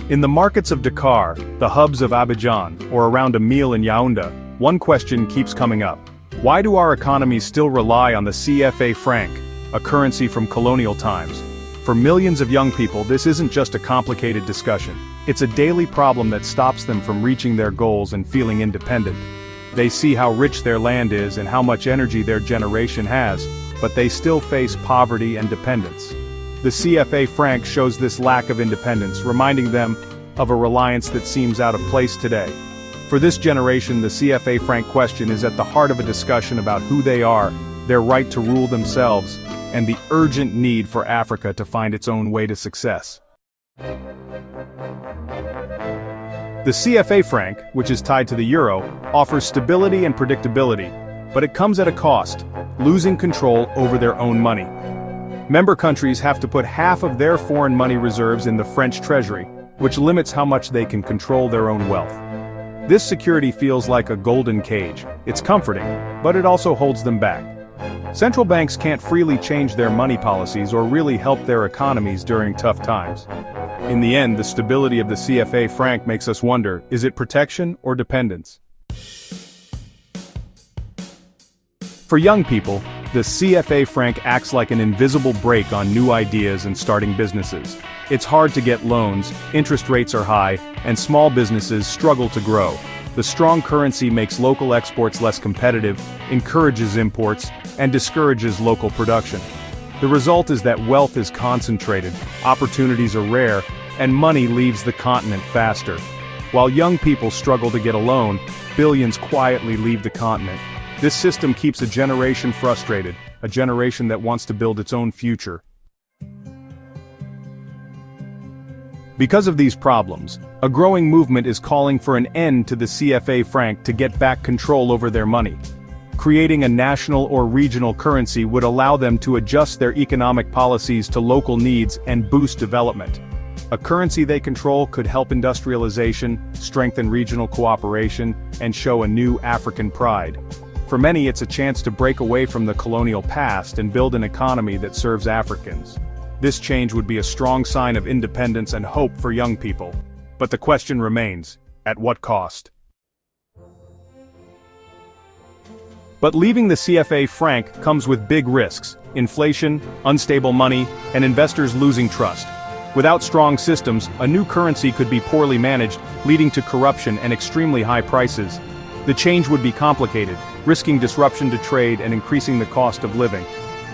In the markets of Dakar, the hubs of Abidjan, or around a meal in Yaoundé, one question keeps coming up. Why do our economies still rely on the CFA franc, a currency from colonial times? For millions of young people, this isn't just a complicated discussion. It's a daily problem that stops them from reaching their goals and feeling independent. They see how rich their land is and how much energy their generation has, but they still face poverty and dependence. The CFA franc shows this lack of independence, reminding them of a reliance that seems out of place today. For this generation, the CFA franc question is at the heart of a discussion about who they are, their right to rule themselves, and the urgent need for Africa to find its own way to success. The CFA franc, which is tied to the euro, offers stability and predictability, but it comes at a cost: losing control over their own money. Member countries have to put half of their foreign money reserves in the French treasury, which limits how much they can control their own wealth. This security feels like a golden cage. It's comforting, but it also holds them back. Central banks can't freely change their money policies or really help their economies during tough times. In the end, the stability of the CFA franc makes us wonder, is it protection or dependence? For young people, the CFA franc acts like an invisible brake on new ideas and starting businesses. It's hard to get loans, interest rates are high, and small businesses struggle to grow. The strong currency makes local exports less competitive, encourages imports, and discourages local production. The result is that wealth is concentrated, opportunities are rare, and money leaves the continent faster. While young people struggle to get a loan, billions quietly leave the continent. This system keeps a generation frustrated, a generation that wants to build its own future. Because of these problems, a growing movement is calling for an end to the CFA franc to get back control over their money. Creating a national or regional currency would allow them to adjust their economic policies to local needs and boost development. A currency they control could help industrialization, strengthen regional cooperation, and show a new African pride. For many, it's a chance to break away from the colonial past and build an economy that serves Africans. This change would be a strong sign of independence and hope for young people. But the question remains, at what cost? But leaving the CFA franc comes with big risks: inflation, unstable money, and investors losing trust. Without strong systems, a new currency could be poorly managed, leading to corruption and extremely high prices. The change would be complicated, risking disruption to trade and increasing the cost of living.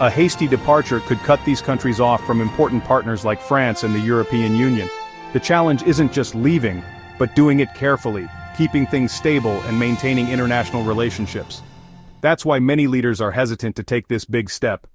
A hasty departure could cut these countries off from important partners like France and the European Union. The challenge isn't just leaving, but doing it carefully, keeping things stable and maintaining international relationships. That's why many leaders are hesitant to take this big step.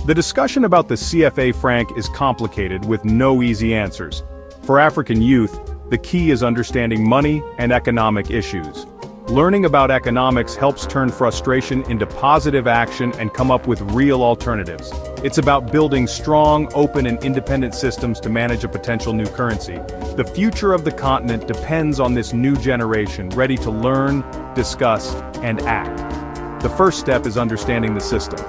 The discussion about the CFA franc is complicated with no easy answers. For African youth, the key is understanding money and economic issues. Learning about economics helps turn frustration into positive action and come up with real alternatives. It's about building strong, open and independent systems to manage a potential new currency. The future of the continent depends on this new generation ready to learn, discuss, and act. The first step is understanding the system.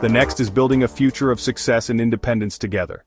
The next is building a future of success and independence together.